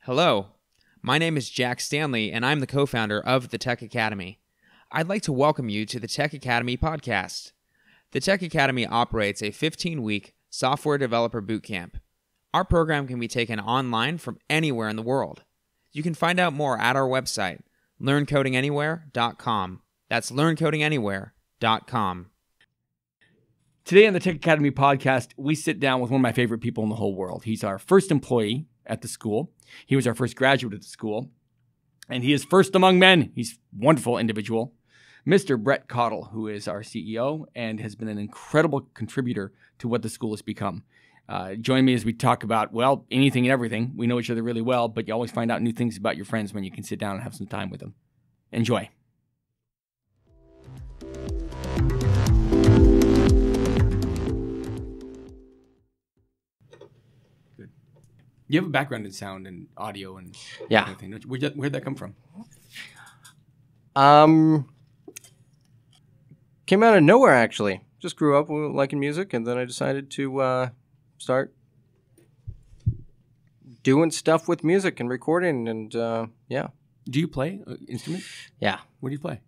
Hello, my name is Jack Stanley, and I'm the co-founder of the Tech Academy. I'd like to welcome you to the Tech Academy podcast. The Tech Academy operates a 15-week software developer bootcamp. Our program can be taken online from anywhere in the world. You can find out more at our website, learncodinganywhere.com. That's learncodinganywhere.com. Today on the Tech Academy podcast, we sit down with one of my favorite people in the whole world. He's our first employee at the school. He was our first graduate at the school. And he is first among men. He's a wonderful individual. Mr. Brett Caudle, who is our CEO and has been an incredible contributor to what the school has become. Join me as we talk about, well, anything and everything. We know each other really well, but you always find out new things about your friends when you can sit down and have some time with them. Enjoy. You have a background in sound and audio and everything. Where'd that come from? Came out of nowhere, actually. Just grew up liking music, and then I decided to start doing stuff with music and recording, and yeah. Do you play instruments? Yeah. What do you play?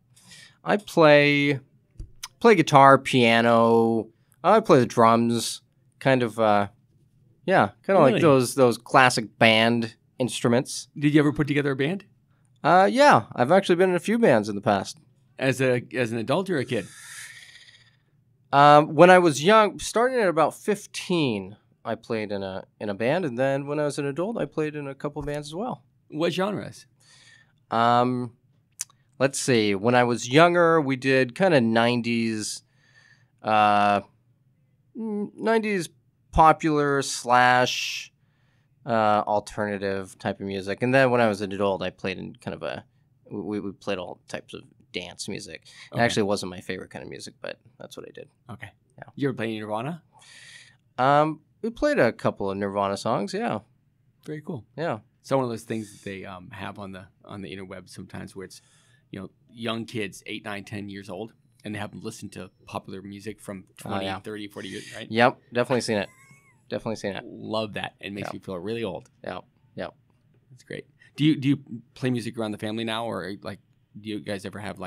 I play guitar, piano. I play the drums, kind of Really? like those classic band instruments. Did you ever put together a band? Yeah, I've actually been in a few bands in the past. As an adult or a kid? When I was young, starting at about 15, I played in a band, and then when I was an adult, I played in a couple bands as well. What genres? Let's see. When I was younger, we did kind of 90s popular / alternative type of music. And then when I was an adult, I played in kind of we played all types of dance music. It actually wasn't my favorite kind of music, but that's what I did. Okay. Yeah. You ever play Nirvana? We played a couple of Nirvana songs, yeah. Very cool. Yeah. So one of those things that they have on the interweb sometimes where it's, young kids, 8, 9, 10 years old, and they have them listen to popular music from 20, 30, 40 years, right? Yep, definitely seen it. Love that. It makes me feel really old. Yep. That's great. Do you play music around the family now, or do you guys ever have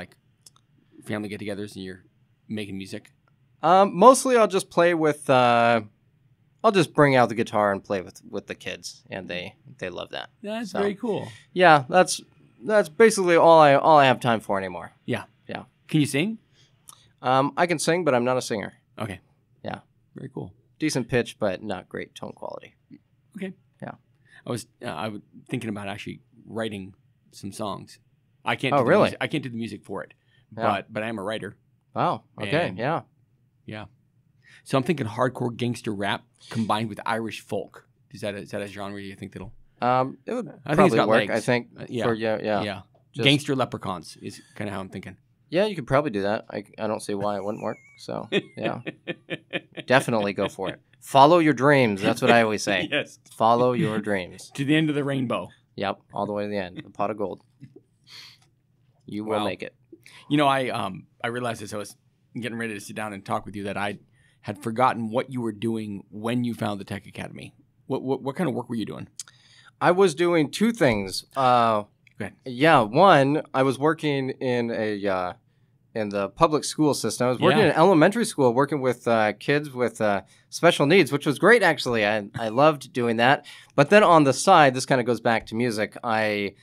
family get-togethers and you're making music? Mostly I'll just play with I'll just bring out the guitar and play with the kids, and they love that. That's very cool. Yeah, that's basically all I have time for anymore. Yeah. Yeah. Can you sing? I can sing, but I'm not a singer. Okay. Yeah. Very cool. Decent pitch, but not great tone quality. Okay. Yeah. I was thinking about actually writing some songs. I can't. Oh, really? I can't do the music for it, Yeah. but I am a writer. Wow. Okay. And- yeah. Yeah. So I'm thinking hardcore gangster rap combined with Irish folk. Is that a genre you think that'll? It would I think it's probably got work. legs. I think. Yeah. Yeah. Just- Gangster leprechauns is kind of how I'm thinking. Yeah, you could probably do that. I don't see why it wouldn't work. So yeah, definitely go for it. Follow your dreams. That's what I always say. Yes. Follow your dreams. To the end of the rainbow. Yep, all the way to the end. The pot of gold. You will Wow. make it. I realized as I was getting ready to sit down and talk with you that I had forgotten what you were doing when you found the Tech Academy. What kind of work were you doing? I was doing two things. Go ahead. Yeah, one, I was working in the public school system. I was working in elementary school, working with kids with special needs, which was great, actually. I loved doing that. But then on the side, this kind of goes back to music. I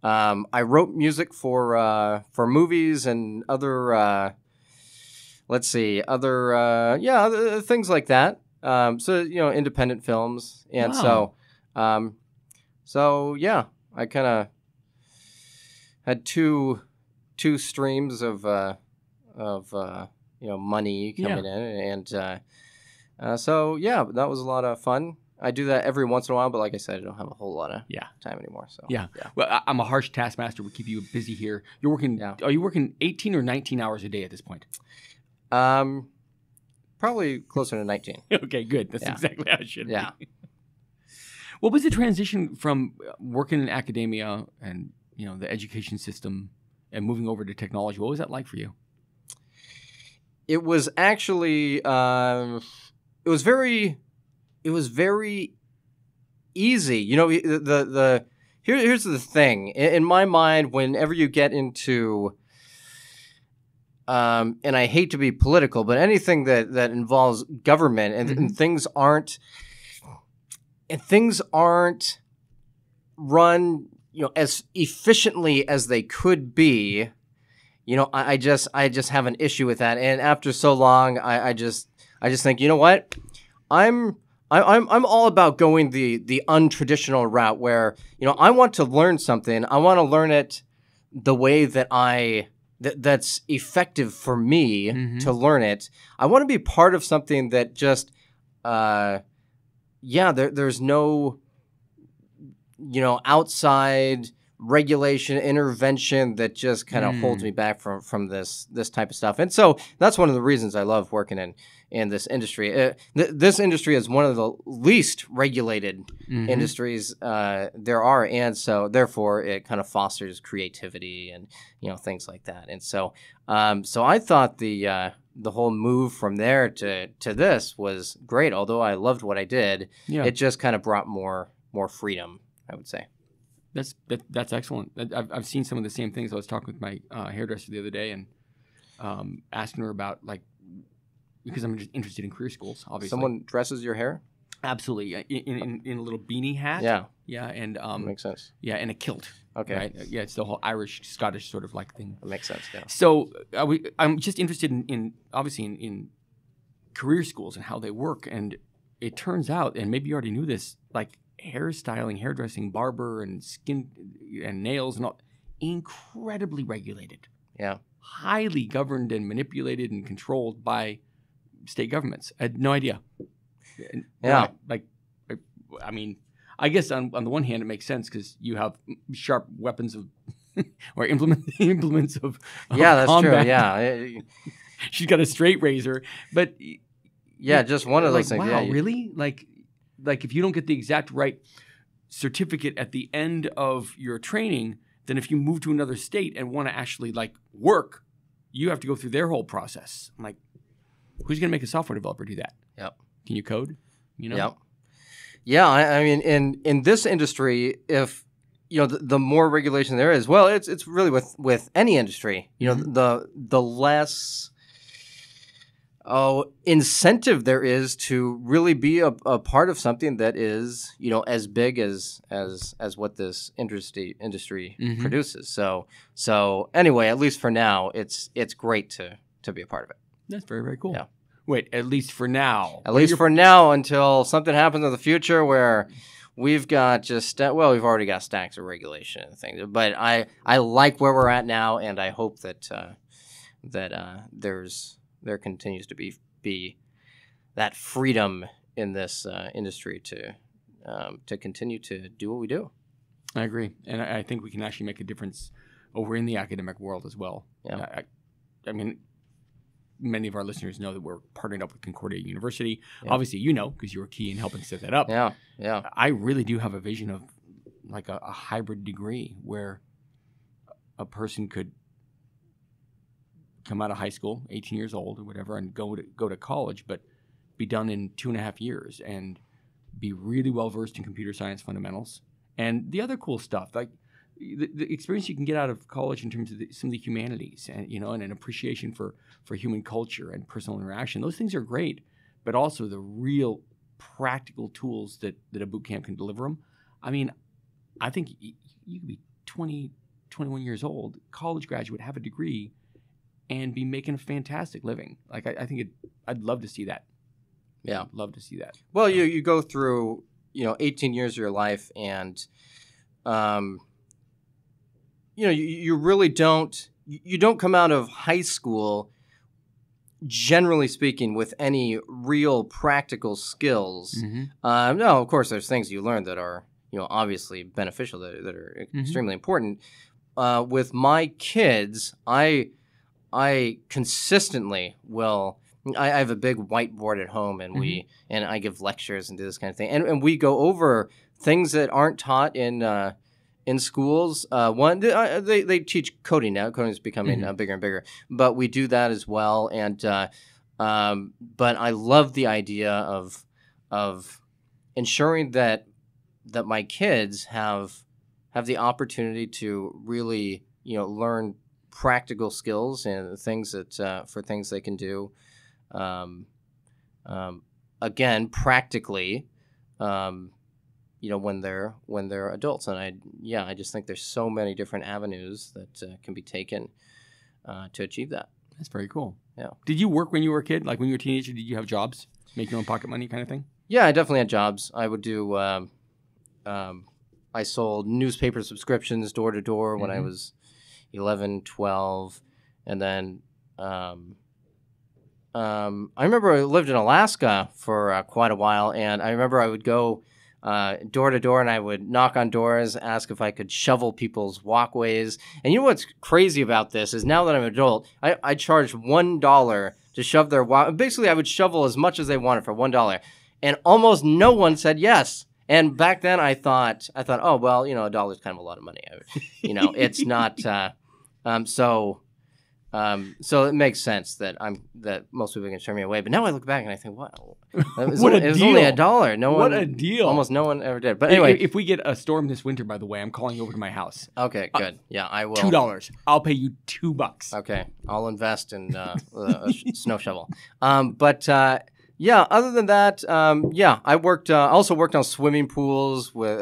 wrote music for movies and other other things like that. Independent films, and Wow. so yeah, I kind of had two streams of money coming in, and so yeah, that was a lot of fun. I do that every once in a while, but like I said, I don't have a whole lot of time anymore. So Yeah. Well, I'm a harsh taskmaster. We keep you busy here. You're working. Yeah. Are you working 18 or 19 hours a day at this point? Probably closer to 19. Okay, good. That's Yeah. exactly how it should Yeah. be. What was the transition from working in academia and the education system and moving over to technology? What was that like for you? It was actually it was very easy. The here's the thing. In my mind, whenever you get into, and I hate to be political, but anything that involves government and things aren't run, as efficiently as they could be, I just have an issue with that. And after so long, I just think, you know what, I'm all about going the untraditional route where, I want to learn something. I want to learn it the way that that's effective for me to learn it. I want to be part of something that just, there's no, outside regulation, intervention that just kind of holds me back from this type of stuff. And so that's one of the reasons I love working in this industry. This industry is one of the least regulated industries there are, and so therefore it kind of fosters creativity and things like that. And so I thought the whole move from there to this was great. Although I loved what I did, it just kind of brought more freedom, I would say. That's excellent. I've seen some of the same things. I was talking with my hairdresser the other day and asking her about, because I'm just interested in career schools, obviously. Someone dresses your hair? Absolutely. In a little beanie hat. Yeah. Yeah, and makes sense. Yeah, and a kilt. Okay. Right? Yeah, it's the whole Irish, Scottish sort of thing. That makes sense, yeah. So I'm just interested in obviously in career schools and how they work. And it turns out, and maybe you already knew this, hairstyling, hairdressing, barber, and skin and nails and all, incredibly regulated. Yeah. Highly governed and manipulated and controlled by state governments. I had no idea. Yeah. I mean, I guess on the one hand it makes sense because you have sharp weapons of or implements of that's combat. true. Yeah. She's got a straight razor, but just one of those things. Wow, yeah, really? Like if you don't get the exact right certificate at the end of your training, then if you move to another state and want to actually work, you have to go through their whole process. I'm like, who's going to make a software developer do that? Yep. Can you code? Yep. Yeah, I mean, in this industry, if the more regulation there is, well, it's really with any industry. The less incentive there is to really be a part of something that is as big as what this industry produces. So anyway, at least for now, it's great to be a part of it. That's very, very cool. Yeah. Wait, at least for now. At least for now, until something happens in the future where we've got we've already got stacks of regulation and things. But I like where we're at now, and I hope that there continues to be that freedom in this industry to continue to do what we do. I agree, and I think we can actually make a difference over in the academic world as well. Yeah. I mean, many of our listeners know that we're partnered up with Concordia University. Yeah. Obviously, because you were key in helping set that up. Yeah. I really do have a vision of a hybrid degree where a person could come out of high school, 18 years old or whatever, and go to college, but be done in 2.5 years and be really well versed in computer science fundamentals and the other cool stuff, like the experience you can get out of college in terms of some of the humanities and and an appreciation for human culture and personal interaction. Those things are great, but also the real practical tools that a boot camp can deliver them. I mean, I think you could be 20, 21 years old, college graduate, have a degree, and be making a fantastic living. I'd love to see that. Yeah. I'd love to see that. Well, you go through, 18 years of your life and, you really don't come out of high school, generally speaking, with any real practical skills. Mm-hmm. No, of course, there's things you learn that are, obviously beneficial, that are extremely important. With my kids, I consistently will. I have a big whiteboard at home, and and I give lectures and do this kind of thing, and we go over things that aren't taught in schools. They teach coding now. Coding is becoming bigger and bigger, but we do that as well. And but I love the idea of ensuring that my kids have have the opportunity to really, learn practical skills and things that for things they can do. Again, practically, when they're adults. And I just think there's so many different avenues that can be taken to achieve that. That's very cool. Yeah. Did you work when you were a kid? Like when you were a teenager, did you have jobs, make your own pocket money kind of thing? Yeah, I definitely had jobs. I would do. I sold newspaper subscriptions door to door when I was 11, 12, and then I remember I lived in Alaska for quite a while, and I remember I would go door to door, and I would knock on doors, ask if I could shovel people's walkways. And you know what's crazy about this is now that I'm an adult, I charged $1 to shove their walk. Basically, I would shovel as much as they wanted for $1, and almost no one said yes. And back then, I thought, oh well, $1 is kind of a lot of money. It's not. So it makes sense that most people can turn me away. But now I look back and I think, wow, it was only $1. What a deal! Almost no one ever did. But anyway, if we get a storm this winter, by the way, I'm calling you over to my house. Okay, good. Yeah, I will. $2. I'll pay you $2. Okay, I'll invest in a snow shovel. Yeah. Other than that, I worked. Also worked on swimming pools with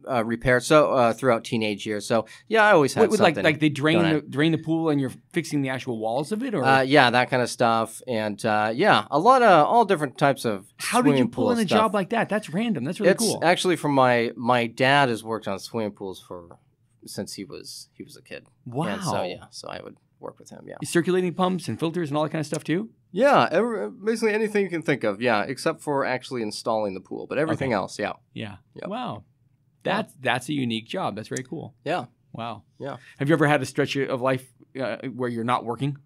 repair. So throughout teenage years. So yeah, I always had something. Like they drain the pool and you're fixing the actual walls of it, or yeah, that kind of stuff. And a lot of all different types of. How did you pull in a job like that? That's random. That's really cool. It's actually from my dad has worked on swimming pools since he was a kid. Wow. And so I would work with him. Yeah. Circulating pumps and filters and all that kind of stuff too. Yeah, basically anything you can think of. Yeah, except for actually installing the pool, but everything else. Yeah. Yeah. Yep. Wow. That's a unique job. That's very cool. Yeah. Wow. Yeah. Have you ever had a stretch of life where you're not working?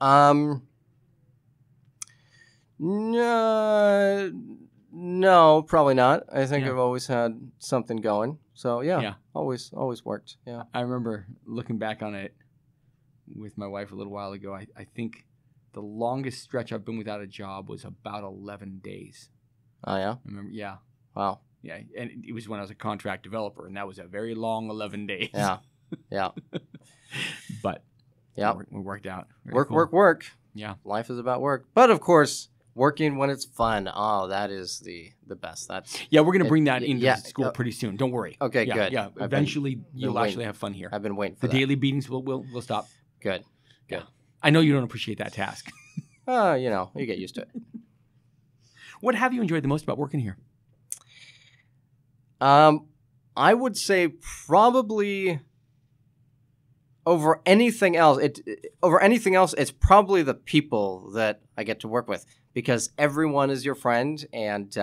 No, probably not. I think I've always had something going. So yeah. Always worked. Yeah. I remember looking back on it with my wife a little while ago. I think the longest stretch I've been without a job was about 11 days. Oh yeah. Remember? Yeah. Wow. Yeah, and it was when I was a contract developer, and that was a very long 11 days. Yeah, yeah. But we worked out. Work. Yeah. Life is about work. But of course, working when it's fun. Oh, that is the best. We're going to bring that into school pretty soon. Don't worry. Okay, good. Yeah, eventually you'll actually have fun here. I've been waiting for the daily beatings will stop. Good. Yeah. I know you don't appreciate that task. You get used to it. What have you enjoyed the most about working here? I would say probably over anything else, it's probably the people that I get to work with, because everyone is your friend, and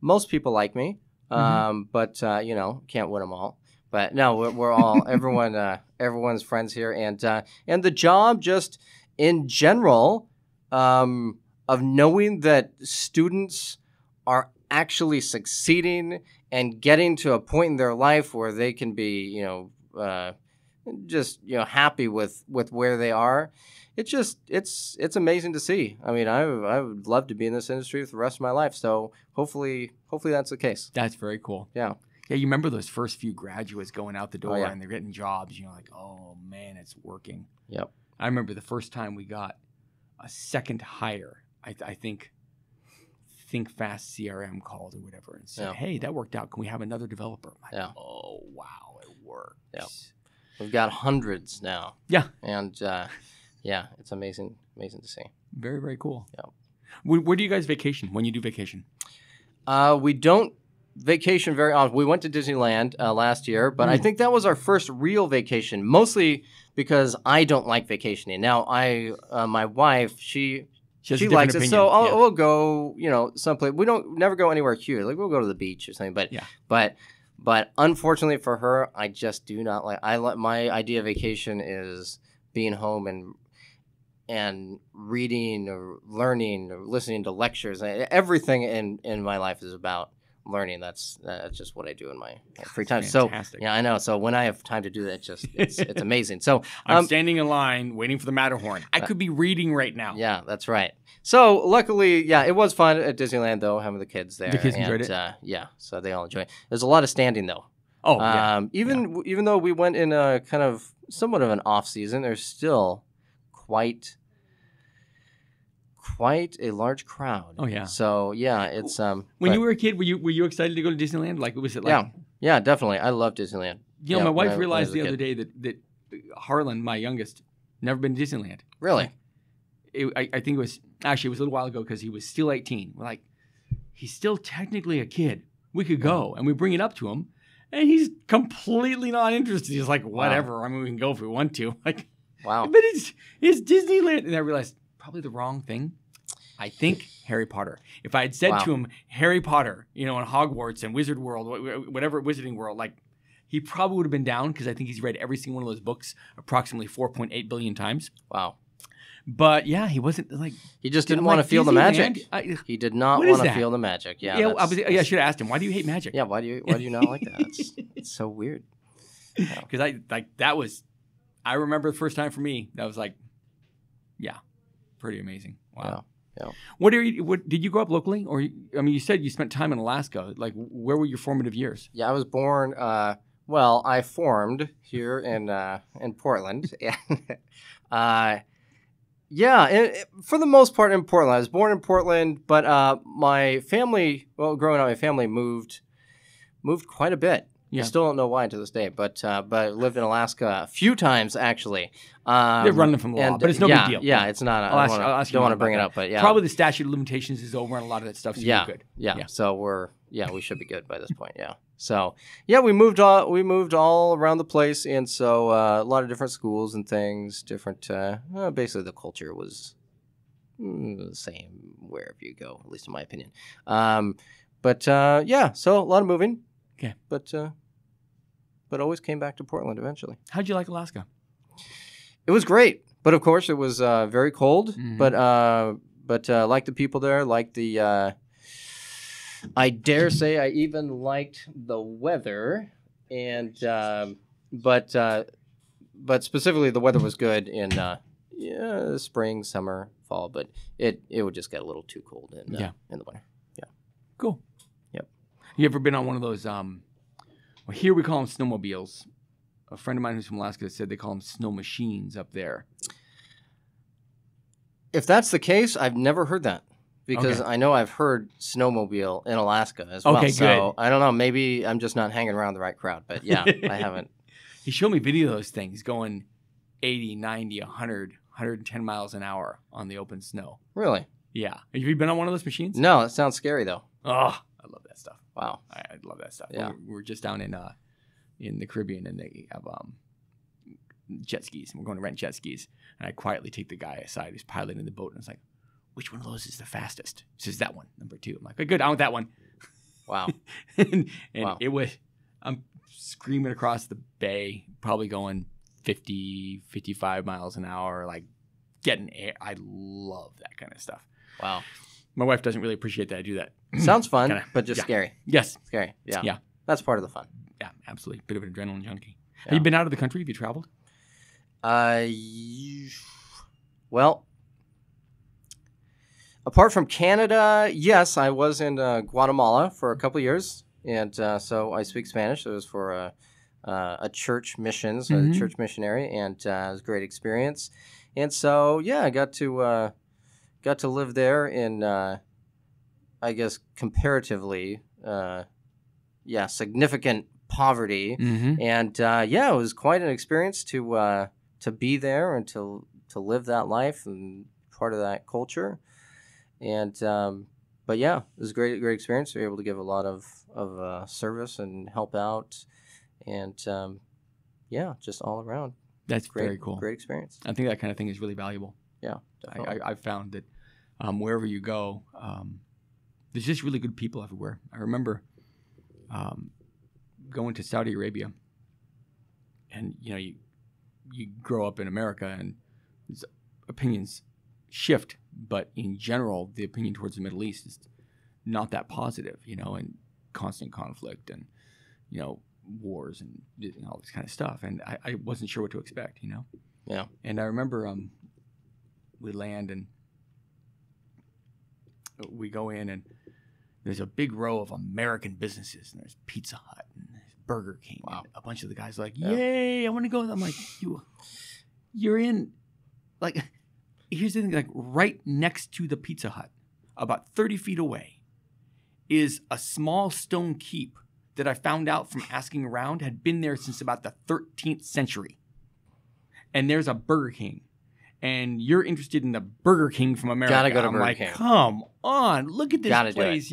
most people like me. But can't win them all. But no, we're all everyone's friends here, and the job just in general of knowing that students are actually succeeding and getting to a point in their life where they can be, happy with where they are. It's amazing to see. I mean, I would love to be in this industry for the rest of my life. So hopefully that's the case. That's very cool. Yeah. Yeah, you remember those first few graduates going out the door and they're getting jobs. You're like, oh man, it's working. Yep. I remember the first time we got a second hire. I think Fast CRM called or whatever and said, hey, that worked out. Can we have another developer? Oh, wow, it worked. Yeah. We've got hundreds now. Yeah. And it's amazing to see. Very, very cool. Yeah. Where do you guys vacation when you do vacation? We don't vacation very often. We went to Disneyland last year, but I think that was our first real vacation, mostly because I don't like vacationing. Now, my wife, she likes it, so we'll go, someplace. We don't never go anywhere huge. Like we'll go to the beach or something. But unfortunately for her, I just do not like. My idea of vacation is being home and reading or learning or listening to lectures. Everything in my life is about learning. That's just what I do in my free time. Fantastic. So yeah, I know. So when I have time to do that, it's amazing. So I'm standing in line waiting for the Matterhorn. I could be reading right now. Yeah, that's right. So luckily, yeah, it was fun at Disneyland though, having the kids there. The kids enjoyed it. Yeah, so they all enjoy it. There's a lot of standing though. Oh, yeah. Even though we went in a kind of somewhat of an off season, there's still quite a large crowd. Oh yeah. So yeah, it's When you were a kid, were you excited to go to Disneyland? Like, was it like? Yeah, definitely. I love Disneyland. You know, my wife realized the other day that Harlan, my youngest, never been to Disneyland. Really? I think it was a little while ago because he was still 18. We're like, he's still technically a kid. We could go, and we bring it up to him, and he's completely not interested. He's like, whatever. Wow. I mean, we can go if we want to. Like, wow. But it's Disneyland, and I realized probably the wrong thing. I think Harry Potter. If I had said to him Harry Potter, you know, in Hogwarts and Wizard World, whatever Wizarding World, like, he probably would have been down because I think he's read every single one of those books approximately 4.8 billion times. Wow. But yeah, he wasn't like... He just didn't want to feel the magic. He did not want to feel the magic. Yeah, I should have asked him, why do you hate magic? Yeah, why do you not like that? It's so weird. Because I remember the first time for me, that was like, yeah, pretty amazing. Wow. Yeah. What did you grow up locally? Or, I mean, you said you spent time in Alaska. Like, where were your formative years? Yeah, I was born... I formed here in Portland. For the most part in Portland. I was born in Portland, but my family, growing up, my family moved quite a bit. Yeah. I still don't know why to this day, but I lived in Alaska a few times actually. They're running from the law, but it's no big deal. Yeah, it's not. I don't want to bring it up, but yeah. Probably the statute of limitations is over on a lot of that stuff, so you're good. Yeah. So we should be good by this point. Yeah. So yeah, we moved all around the place, and so a lot of different schools and things. Different. Basically, the culture was the same wherever you go, at least in my opinion. So a lot of moving. Okay. But always came back to Portland eventually. How'd you like Alaska? It was great, but of course it was very cold. Mm-hmm. But like the people there, like the. I dare say I even liked the weather, and but specifically the weather was good in spring, summer, fall, but it would just get a little too cold in the winter. Yeah. Cool. Yep. You ever been on one of those? Well, here we call them snowmobiles. A friend of mine who's from Alaska said they call them snow machines up there. If that's the case, I've never heard that. Because I know I've heard snowmobile in Alaska as well. Okay, so good. I don't know. Maybe I'm just not hanging around the right crowd. But yeah, I haven't. He showed me video of those things going 80, 90, 100, 110 miles an hour on the open snow. Really? Yeah. Have you been on one of those machines? No, it sounds scary though. Oh, I love that stuff. Wow. I love that stuff. Yeah. We're just down in the Caribbean, and they have jet skis, and we're going to rent jet skis. And I quietly take the guy aside who's piloting the boat, and it's like, which one of those is the fastest? He says, that one, number 2. I'm like, okay, good, I want that one. Wow. and it was, I'm screaming across the bay, probably going 50, 55 miles an hour, like getting air. I love that kind of stuff. Wow. My wife doesn't really appreciate that I do that. Sounds fun, but just scary. Yes. Scary. Yeah. Yeah. That's part of the fun. Yeah, absolutely. Bit of an adrenaline junkie. Yeah. Have you been out of the country? Have you traveled? Well, apart from Canada, yes, I was in Guatemala for a couple years, and so I speak Spanish. It was for a church mission, so a church missionary, and it was a great experience. And so, yeah, I got to live there in, I guess, comparatively, significant poverty, and it was quite an experience to be there and to live that life and part of that culture. And but yeah, it was a great experience. We were able to give a lot of service and help out, and just all around. That's very cool. Great experience. I think that kind of thing is really valuable. Yeah, definitely. I've found that wherever you go, there's just really good people everywhere. I remember going to Saudi Arabia, and you grow up in America, and opinions shift, but in general, the opinion towards the Middle East is not that positive, and constant conflict and, wars and all this kind of stuff. And I wasn't sure what to expect, Yeah. And I remember we land and we go in and there's a big row of American businesses and there's Pizza Hut and there's Burger King. Wow. And a bunch of the guys are like, yay, I want to go. I'm like, you're in, like, here's the thing, like right next to the Pizza Hut, about 30 feet away, is a small stone keep that I found out from asking around had been there since about the 13th century. And there's a Burger King. And you're interested in the Burger King from America. Gotta go to I'm Burger like, King. come on, look at this Gotta place,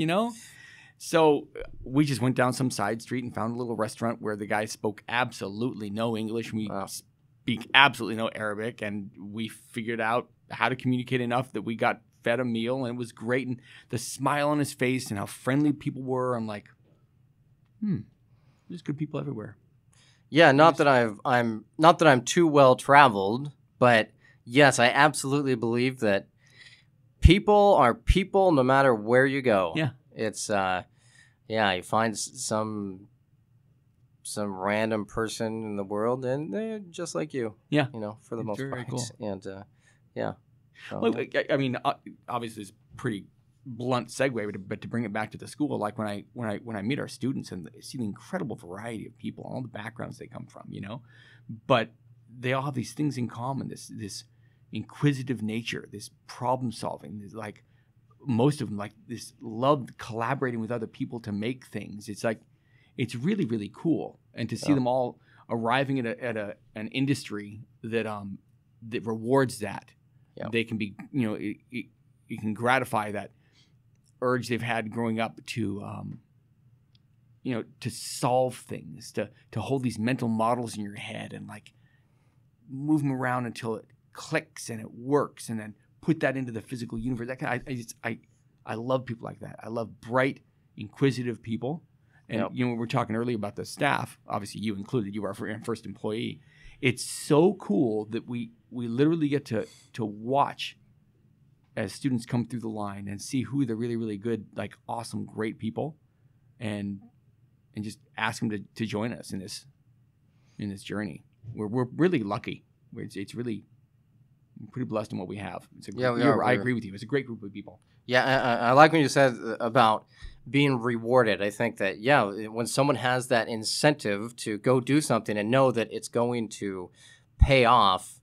So we just went down some side street and found a little restaurant where the guy spoke absolutely no English. We speak absolutely no Arabic. And we figured out how to communicate enough that we got fed a meal. And it was great. And the smile on his face and how friendly people were. I'm like, there's good people everywhere. Yeah, not that I'm too well traveled, but yes, I absolutely believe that people are people no matter where you go. Yeah. It's you find some random person in the world and they're just like you. Yeah. For the most part. Very cool. And yeah. Well, I mean, obviously it's pretty blunt segue, but to bring it back to the school, like when I meet our students and see the incredible variety of people, all the backgrounds they come from, but they all have these things in common. This inquisitive nature, this problem solving, this, like most of them, like this love collaborating with other people to make things. It's like it's really, really cool, and to see them all arriving at an industry that that rewards that. Yeah. They can be, it can gratify that urge they've had growing up to to solve things, to hold these mental models in your head and like move them around until it clicks and it works, and then put that into the physical universe. I love people like that. I love bright, inquisitive people. And when we're talking earlier about the staff, obviously you included, you were our first employee. It's so cool that we literally get to watch as students come through the line and see who the really, really good, like awesome, great people, and just ask them to join us in this journey. We're really lucky. It's really, I'm pretty blessed in what we have. We are. I agree with you. It's a great group of people. Yeah, I like when you said about being rewarded. I think that, when someone has that incentive to go do something and know that it's going to pay off,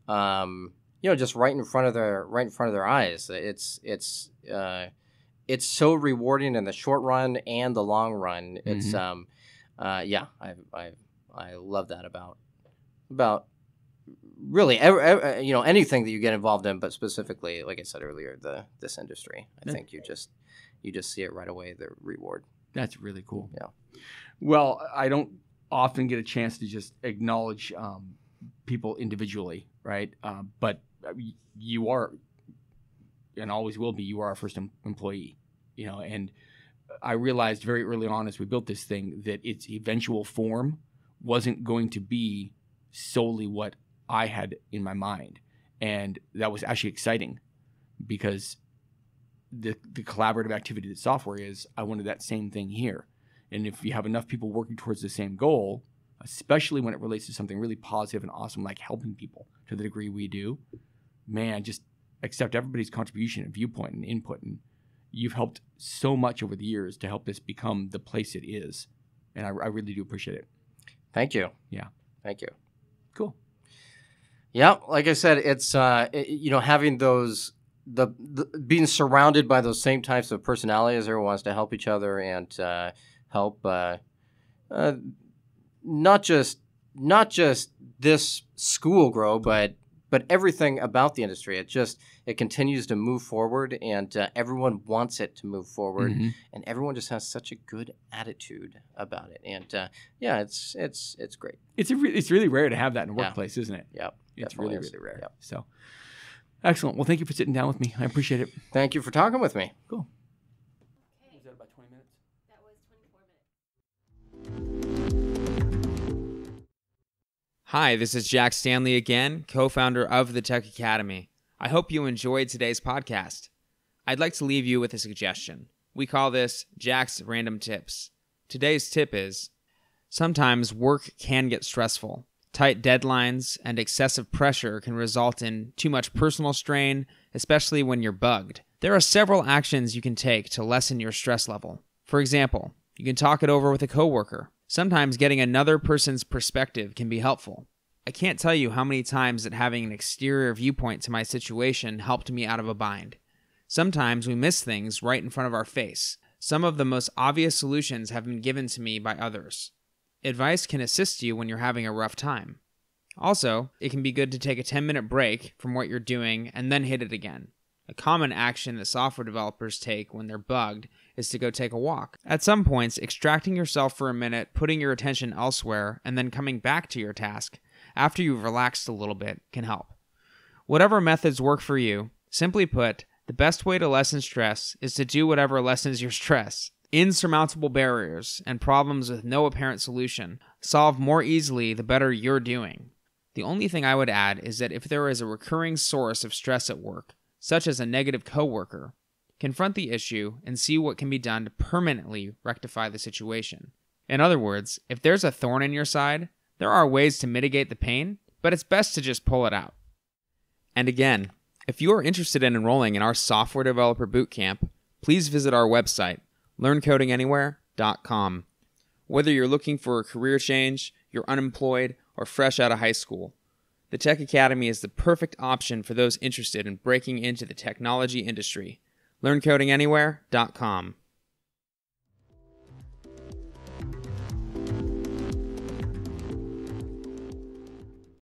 just right in front of their eyes, it's so rewarding in the short run and the long run. It's I love that about really anything that you get involved in, but specifically, like I said earlier, this industry. I think you just see it right away, the reward. That's really cool. Yeah. Well, I don't often get a chance to just acknowledge people individually, right? But you are, and always will be, you are our first employee, and I realized very early on as we built this thing that its eventual form wasn't going to be solely what I had in my mind. And that was actually exciting because the collaborative activity that software is, I wanted that same thing here. And if you have enough people working towards the same goal, especially when it relates to something really positive and awesome like helping people to the degree we do, man, just accept everybody's contribution and viewpoint and input. And you've helped so much over the years to help this become the place it is. And I really do appreciate it. Thank you. Yeah. Thank you. Cool. Yeah, like I said, it's having those the being surrounded by those same types of personalities. Everyone wants to help each other and help not just this school grow, but everything about the industry. It continues to move forward, and everyone wants it to move forward, and everyone just has such a good attitude about it. And it's great. It's really rare to have that in a workplace, isn't it? Yep. It's really, really rare. Yep. So, excellent. Well, thank you for sitting down with me. I appreciate it. Thank you for talking with me. Cool. Okay. Was that about 20 minutes? That was 24 minutes. Hi, this is Jack Stanley again, co-founder of the Tech Academy. I hope you enjoyed today's podcast. I'd like to leave you with a suggestion. We call this Jack's Random Tips. Today's tip is, sometimes work can get stressful. Tight deadlines and excessive pressure can result in too much personal strain, especially when you're bugged. There are several actions you can take to lessen your stress level. For example, you can talk it over with a coworker. Sometimes getting another person's perspective can be helpful. I can't tell you how many times that having an exterior viewpoint to my situation helped me out of a bind. Sometimes we miss things right in front of our face. Some of the most obvious solutions have been given to me by others. Advice can assist you when you're having a rough time. Also, it can be good to take a 10-minute break from what you're doing and then hit it again. A common action that software developers take when they're bugged is to go take a walk. At some points, extracting yourself for a minute, putting your attention elsewhere, and then coming back to your task after you've relaxed a little bit can help. Whatever methods work for you, simply put, the best way to lessen stress is to do whatever lessens your stress. Insurmountable barriers and problems with no apparent solution solve more easily the better you're doing. The only thing I would add is that if there is a recurring source of stress at work, such as a negative coworker, confront the issue and see what can be done to permanently rectify the situation. In other words, if there's a thorn in your side, there are ways to mitigate the pain, but it's best to just pull it out. And again, if you are interested in enrolling in our Software Developer Bootcamp, please visit our website, learncodinganywhere.com. Whether you're looking for a career change, you're unemployed, or fresh out of high school, the Tech Academy is the perfect option for those interested in breaking into the technology industry. learncodinganywhere.com.